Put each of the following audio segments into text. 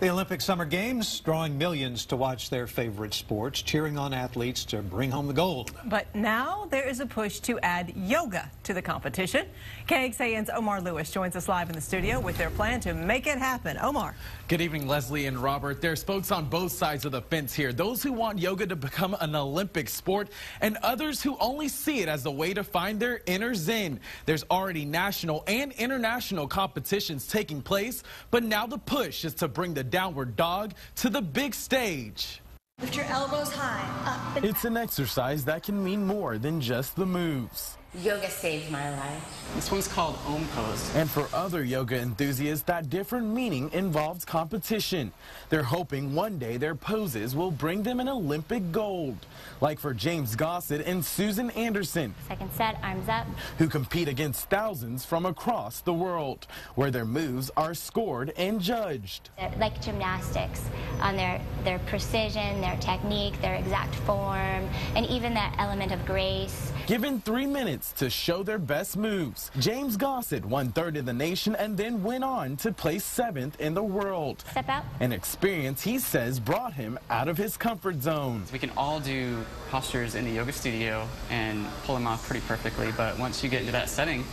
The Olympic Summer Games drawing millions to watch their favorite sports, cheering on athletes to bring home the gold. But now there is a push to add yoga to the competition. KXAN's Omar Lewis joins us live in the studio with their plan to make it happen. Omar. Good evening, Leslie and Robert. There's folks on both sides of the fence here. Those who want yoga to become an Olympic sport and others who only see it as a way to find their inner zen. There's already national and international competitions taking place, but now the push is to bring the downward dog to the big stage. Lift your elbows high, up and It's an exercise that can mean more than just the moves. Yoga saved my life. This one's called Om Pose. And for other yoga enthusiasts, that different meaning involves competition. They're hoping one day their poses will bring them an Olympic gold. Like for James Gossett and Susan Anderson. Second set, arms up. Who compete against thousands from across the world, where their moves are scored and judged. Like gymnastics, on their precision, their technique, their exact form, and even that element of grace. Given 3 minutes to show their best moves, James Gossett won third in the nation and then went on to place 7th in the world. Step out. An experience he says brought him out of his comfort zone. We can all do postures in the yoga studio and pull them off pretty perfectly, but once you get into that setting,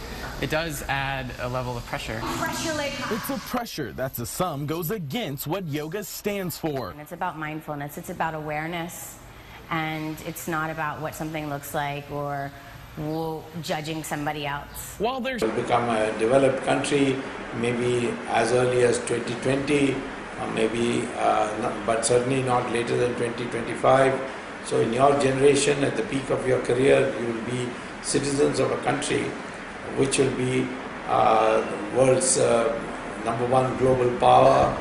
it does add a level of pressure. press your leg high. It's a pressure that to some goes against what yoga stands for. And it's about mindfulness. It's about awareness. And it's not about what something looks like or judging somebody else. While there's will become a developed country maybe as early as 2020, or maybe, but certainly not later than 2025. So in your generation, at the peak of your career, you will be citizens of a country which will be the world's #1 global power,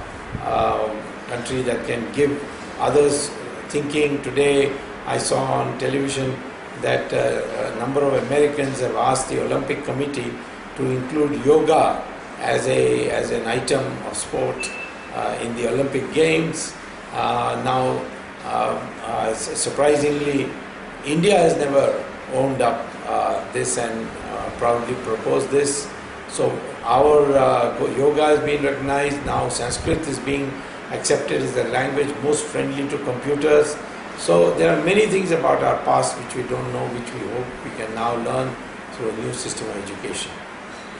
country that can give others thinking. Today I saw on television that a number of Americans have asked the Olympic Committee to include yoga as an item of sport in the Olympic Games. Now, surprisingly, India has never owned up this and proudly proposed this. So our yoga has been recognized. Now Sanskrit is being accepted as the language most friendly to computers. So there are many things about our past which we don't know, which we hope we can now learn through a new system of education.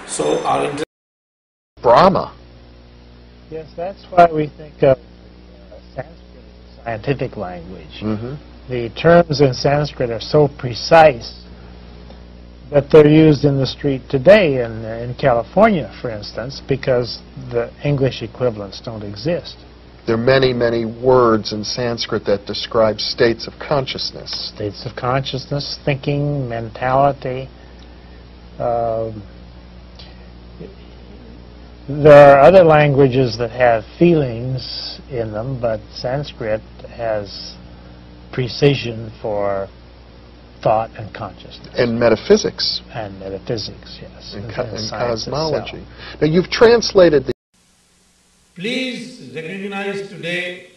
So our interest. Brahma. Yes, that's why we think of Sanskrit as a scientific language. Mm-hmm. The terms in Sanskrit are so precise that they're used in the street today in California, for instance, because the English equivalents don't exist. There are many, many words in Sanskrit that describe states of consciousness. States of consciousness, thinking, mentality. There are other languages that have feelings in them, but Sanskrit has precision for thought and consciousness. And metaphysics. And metaphysics, yes. And science cosmology. itself. Now you've translated the... Please recognize today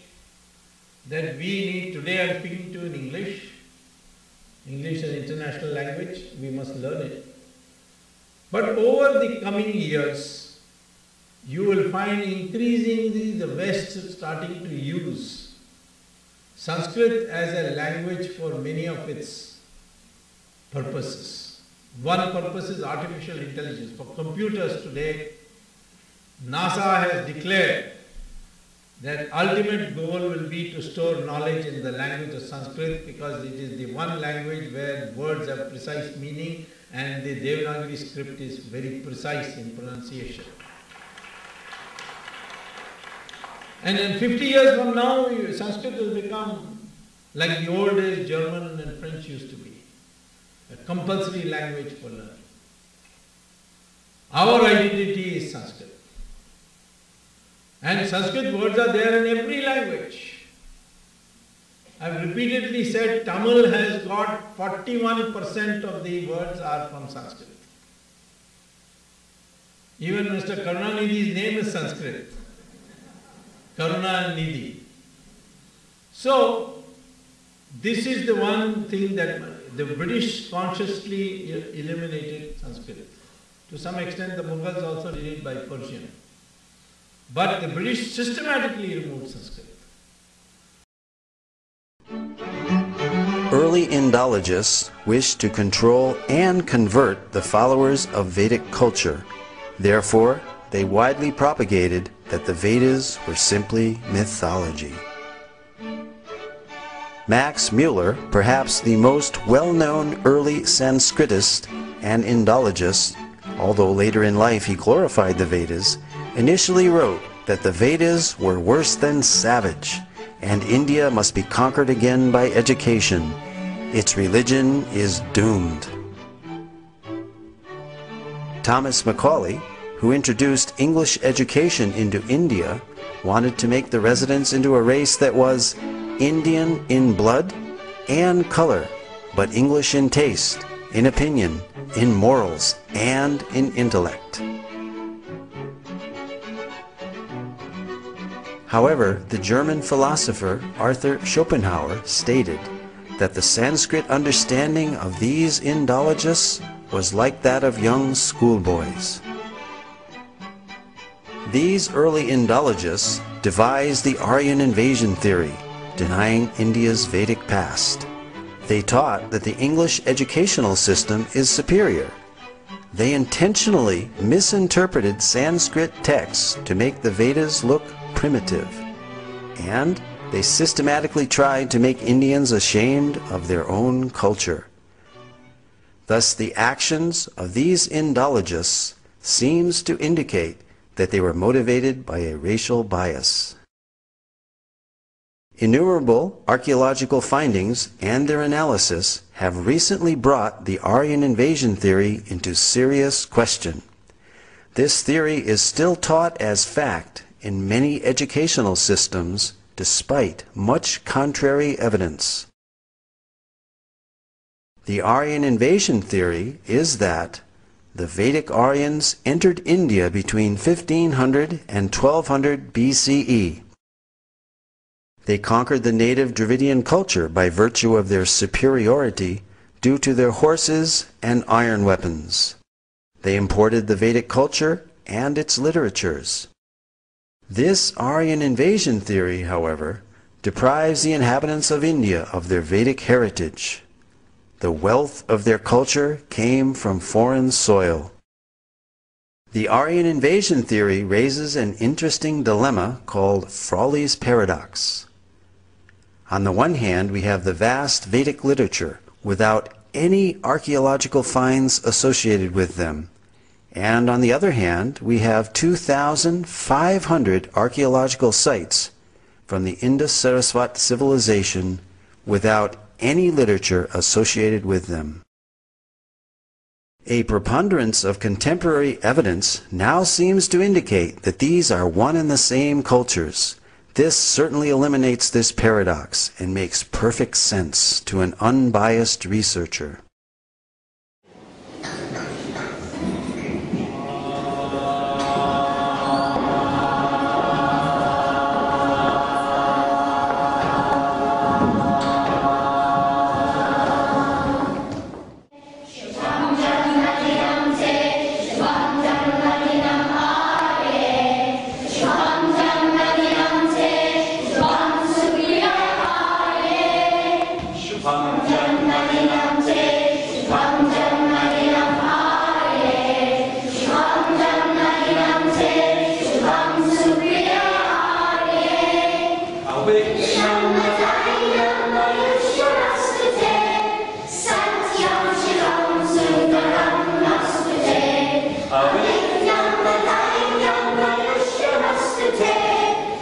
that today I'm speaking to you in English. English is an international language, we must learn it. But over the coming years, you will find increasingly the West starting to use Sanskrit as a language for many of its purposes. One purpose is artificial intelligence. For computers today, NASA has declared that ultimate goal will be to store knowledge in the language of Sanskrit, because it is the one language where words have precise meaning and the Devanagari script is very precise in pronunciation. And in 50 years from now, Sanskrit will become like the old days German and French used to be, a compulsory language for learning. Our identity is Sanskrit. And Sanskrit words are there in every language. I've repeatedly said Tamil has got 41% of the words are from Sanskrit. Even Mr. Karunanidhi's name is Sanskrit. Karunanidhi. So, this is the one thing that the British consciously eliminated Sanskrit. To some extent, the Mughals also did it by Persian. But the British systematically removed Sanskrit. Early Indologists wished to control and convert the followers of Vedic culture. Therefore, they widely propagated that the Vedas were simply mythology. Max Muller, perhaps the most well-known early Sanskritist and Indologist, although later in life he glorified the Vedas, initially wrote that the Vedas were worse than savage, and India must be conquered again by education. Its religion is doomed. Thomas Macaulay, who introduced English education into India, wanted to make the residents into a race that was Indian in blood and color, but English in taste, in opinion, in morals, and in intellect. However, the German philosopher Arthur Schopenhauer stated that the Sanskrit understanding of these Indologists was like that of young schoolboys. These early Indologists devised the Aryan invasion theory, denying India's Vedic past. They taught that the English educational system is superior. They intentionally misinterpreted Sanskrit texts to make the Vedas look primitive. And they systematically tried to make Indians ashamed of their own culture. Thus, the actions of these Indologists seems to indicate that they were motivated by a racial bias. Innumerable archaeological findings and their analysis have recently brought the Aryan invasion theory into serious question. This theory is still taught as fact in many educational systems despite much contrary evidence. The Aryan invasion theory is that the Vedic Aryans entered India between 1500 and 1200 BCE. They conquered the native Dravidian culture by virtue of their superiority due to their horses and iron weapons. They imported the Vedic culture and its literatures. This Aryan invasion theory, however, deprives the inhabitants of India of their Vedic heritage. The wealth of their culture came from foreign soil. The Aryan invasion theory raises an interesting dilemma called Frawley's paradox. On the one hand, we have the vast Vedic literature without any archaeological finds associated with them. And on the other hand, we have 2,500 archaeological sites from the Indus-Saraswat civilization without any literature associated with them. A preponderance of contemporary evidence now seems to indicate that these are one and the same cultures. This certainly eliminates this paradox and makes perfect sense to an unbiased researcher.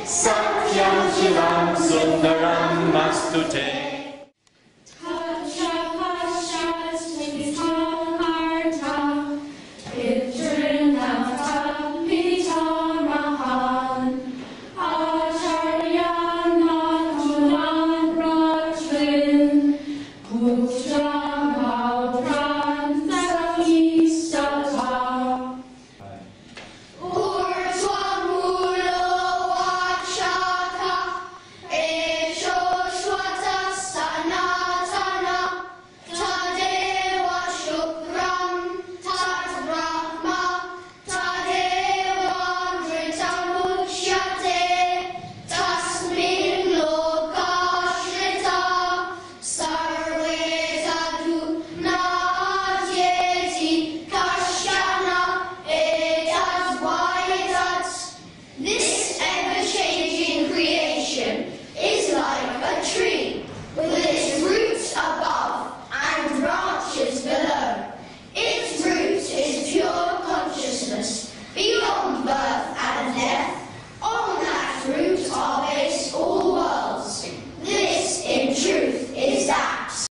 Satyam Shivam Sundaram Mastute.